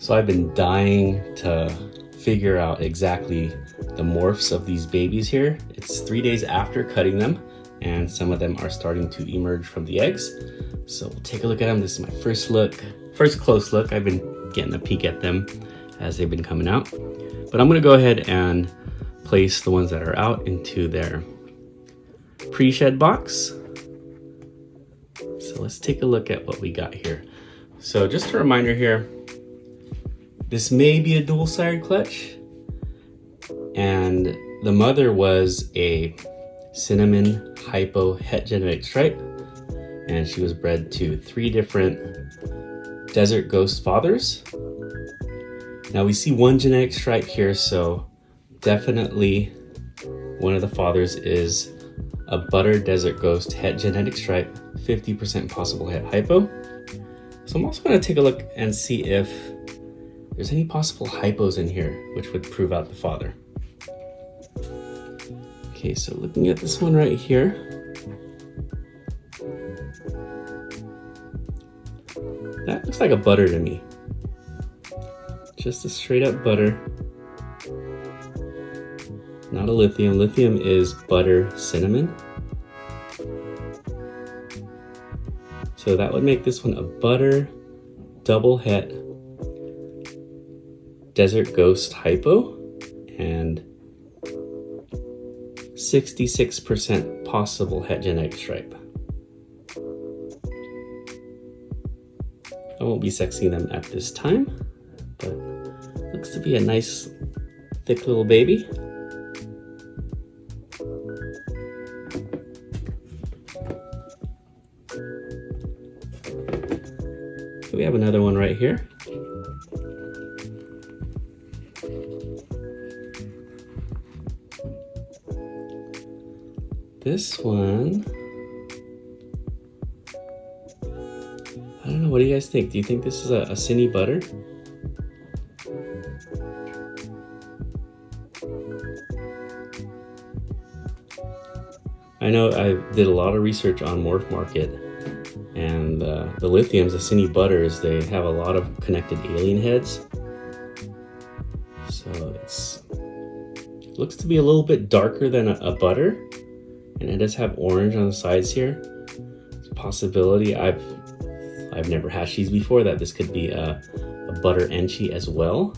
So I've been dying to figure out exactly the morphs of these babies here. It's 3 days after cutting them, and some of them are starting to emerge from the eggs. So we'll take a look at them. This is my first close look. I've been getting a peek at them as they've been coming out. But I'm gonna go ahead and place the ones that are out into their pre-shed box. So let's take a look at what we got here. So just a reminder here, this may be a dual-sired clutch, and the mother was a cinnamon hypo het genetic stripe, and she was bred to 3 different desert ghost fathers. Now we see 1 genetic stripe here, so definitely one of the fathers is a butter desert ghost het genetic stripe, 50% possible het hypo. So I'm also going to take a look and see if there's any possible hypos in here, which would prove out the father. Okay, so looking at this one right here, that looks like a butter to me. Just a straight up butter. Not a lithium. Lithium is butter cinnamon. So that would make this one a butter double het desert ghost hypo and 66% possible het genetic stripe. I won't be sexing them at this time, but looks to be a nice thick little baby. We have another one right here. This one, I don't know, what do you guys think? Do you think this is a Cinny butter? I know I did a lot of research on Morph Market, and the lithiums, the Cinny butters, they have a lot of connected alien heads. So it looks to be a little bit darker than a butter. And it does have orange on the sides here. It's a possibility. I've never hatched these before, that this could be a butter enchi as well,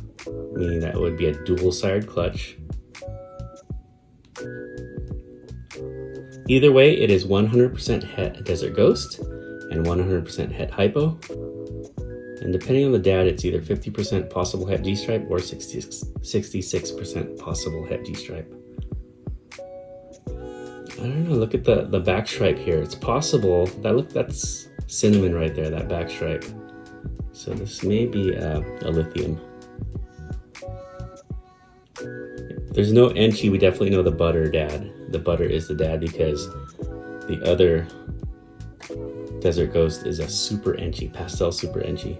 meaning that it would be a dual-sired clutch. Either way, it is 100% het desert ghost and 100% het hypo. And depending on the dad, it's either 50% possible het G-stripe or 66% possible het G-stripe. I don't know, look at the back stripe here. It's possible, that's cinnamon right there, that back stripe. So this may be a lithium. If there's no enchi, we definitely know the butter dad. The butter is the dad because the other desert ghost is a super enchi, pastel super enchi.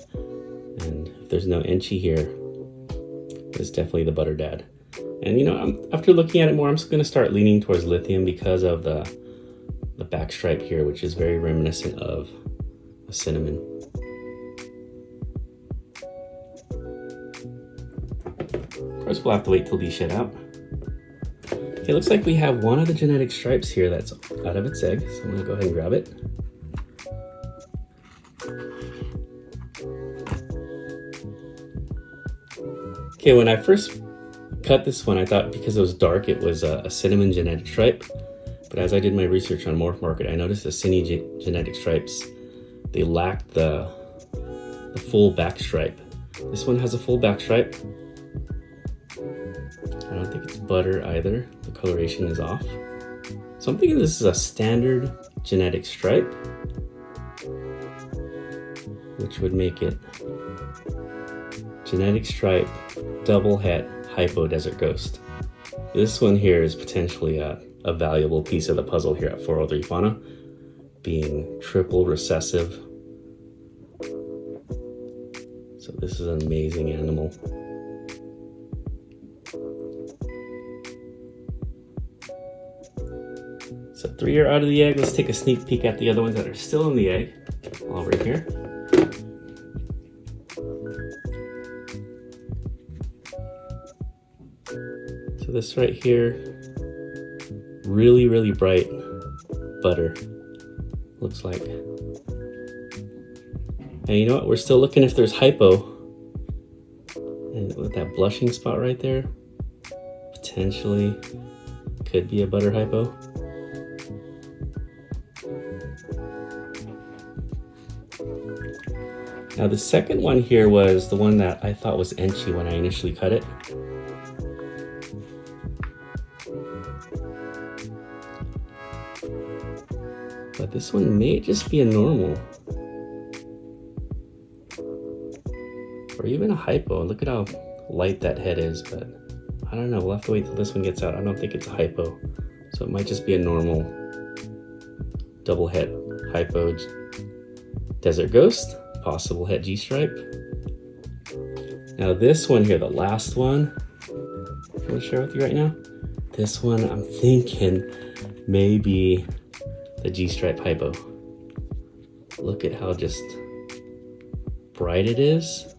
And if there's no enchi here, it's definitely the butter dad. And you know, after looking at it more, I'm just going to start leaning towards lithium because of the back stripe here, which is very reminiscent of a cinnamon. Of course, we'll have to wait till these shed out. Okay, looks like we have one of the genetic stripes here that's out of its egg, so I'm going to go ahead and grab it. Okay, when I first cut this one, I thought because it was dark, it was a cinnamon genetic stripe. But as I did my research on Morph Market, I noticed the Cinny genetic stripes, they lacked the full back stripe. This one has a full back stripe. I don't think it's butter either. The coloration is off. So I'm thinking this is a standard genetic stripe, which would make it genetic stripe double het hypo desert ghost. This one here is potentially a valuable piece of the puzzle here at 403 Fauna, being triple recessive. So this is an amazing animal. So 3 are out of the egg. Let's take a sneak peek at the other ones that are still in the egg while we're here. So this right here, really, really bright butter, looks like. And you know what? We're still looking if there's hypo. And with that blushing spot right there, potentially could be a butter hypo. Now the second one here was the one that I thought was enchy when I initially cut it. But this one may just be a normal. Or even a hypo. Look at how light that head is, but I don't know. We'll have to wait till this one gets out. I don't think it's a hypo. So it might just be a normal double het hypo desert ghost. Possible het G-stripe. Now this one here, the last one, I'm gonna share with you right now. This one I'm thinking maybe the G-stripe hypo. Look at how just bright it is.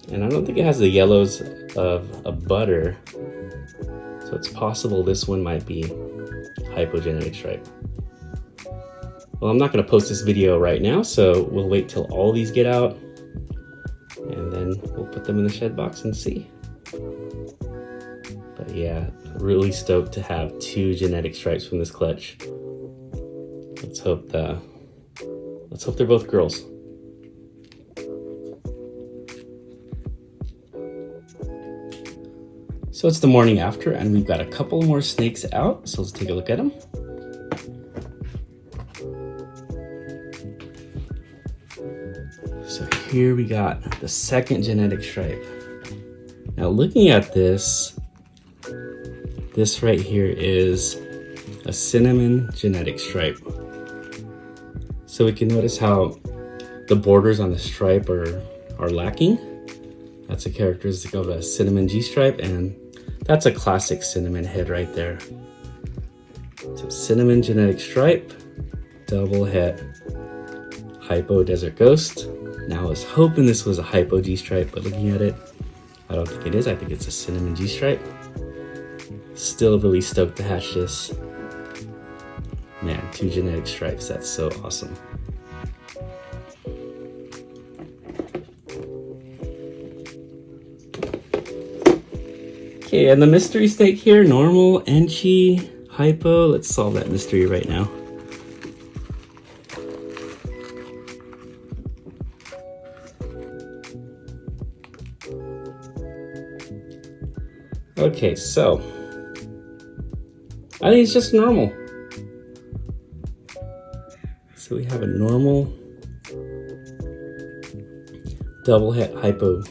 And I don't think it has the yellows of a butter. So it's possible this one might be hypogenetic stripe. Well, I'm not going to post this video right now, so we'll wait till all these get out and then we'll put them in the shed box and see. But yeah, really stoked to have 2 genetic stripes from this clutch. Let's hope they're both girls. So it's the morning after and we've got a couple more snakes out, so let's take a look at them. So here we got the second genetic stripe. Now looking at this right here is a cinnamon genetic stripe. So we can notice how the borders on the stripe are lacking. That's a characteristic of a cinnamon G-stripe, and that's a classic cinnamon head right there. So cinnamon genetic stripe, double het hypo desert ghost. Now I was hoping this was a hypo G-stripe, but looking at it, I don't think it is. I think it's a cinnamon G-stripe. Still really stoked to hatch this. Man, 2 genetic stripes, that's so awesome. Okay, and the mystery snake here, normal, enchy, hypo. Let's solve that mystery right now. Okay, so I think it's just normal. So we have a normal double het hypo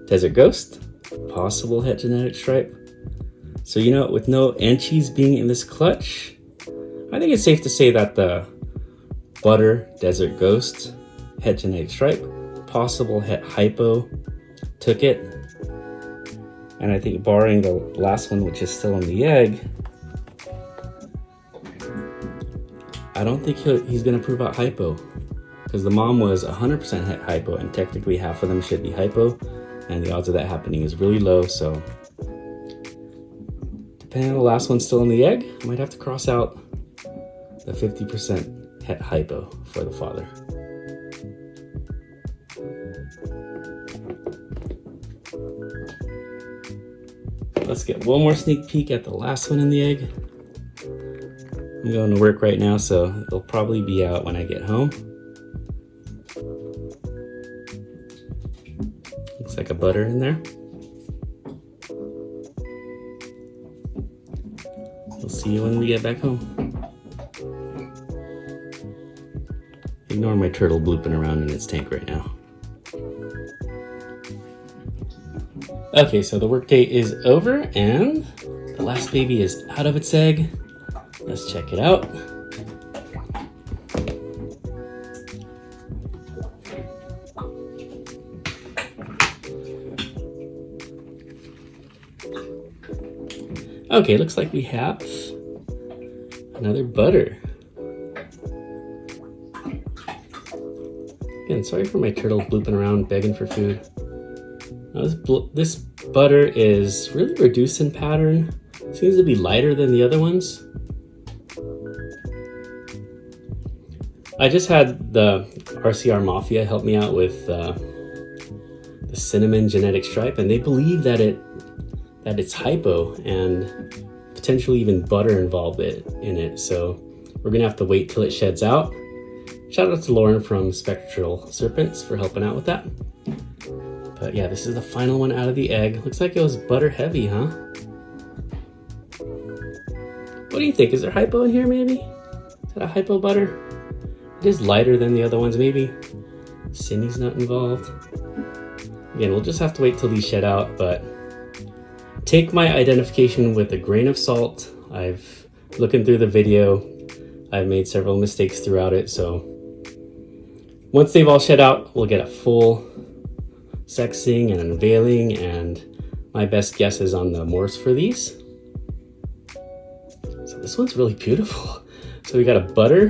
desert ghost, possible het genetic stripe. So you know, with no enchies being in this clutch, I think it's safe to say that the butter desert ghost het genetic stripe, possible het hypo took it. And I think barring the last one, which is still in the egg, I don't think he's gonna prove out hypo, because the mom was 100% het hypo and technically half of them should be hypo, and the odds of that happening is really low. So depending on the last one still in the egg, I might have to cross out the 50% het hypo for the father. Let's get one more sneak peek at the last one in the egg. I'm going to work right now, so it'll probably be out when I get home. Looks like a butter in there. We'll see you when we get back home. Ignore my turtle blooping around in its tank right now. Okay, so the workday is over and the last baby is out of its egg. Let's check it out. Okay, looks like we have another butter. Again, sorry for my turtle blooping around begging for food. Now this butter is really reduced in pattern. Seems to be lighter than the other ones. I just had the RCR Mafia help me out with the cinnamon genetic stripe, and they believe that it's hypo and potentially even butter involved in it. So we're gonna have to wait till it sheds out. Shout out to Lauren from Spectral Serpents for helping out with that. But yeah, this is the final one out of the egg. Looks like it was butter heavy, huh? What do you think? Is there hypo in here maybe? Is that a hypo butter? It is lighter than the other ones maybe. Cindy's not involved. Again, we'll just have to wait till these shed out, but take my identification with a grain of salt. I've looking through the video, I've made several mistakes throughout it, so once they've all shed out, we'll get a full sexing and unveiling and my best guesses on the morphs for these. So this one's really beautiful. So we got a butter,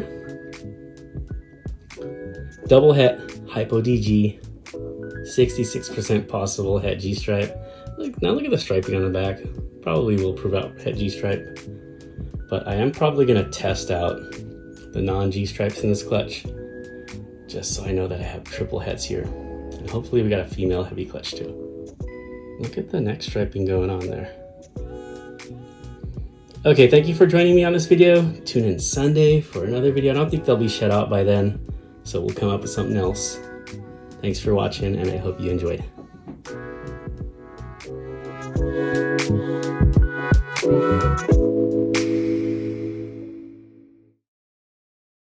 double het, hypo DG, 66% possible het G-stripe. Now look at the striping on the back. Probably will prove out het G-stripe. But I am probably gonna test out the non-G stripes in this clutch, just so I know that I have triple hets here. And hopefully we got a female heavy clutch too. Look at the neck striping going on there. Okay, thank you for joining me on this video. Tune in Sunday for another video. I don't think they'll be shut out by then, so we'll come up with something else. Thanks for watching, and I hope you enjoyed. Thank you.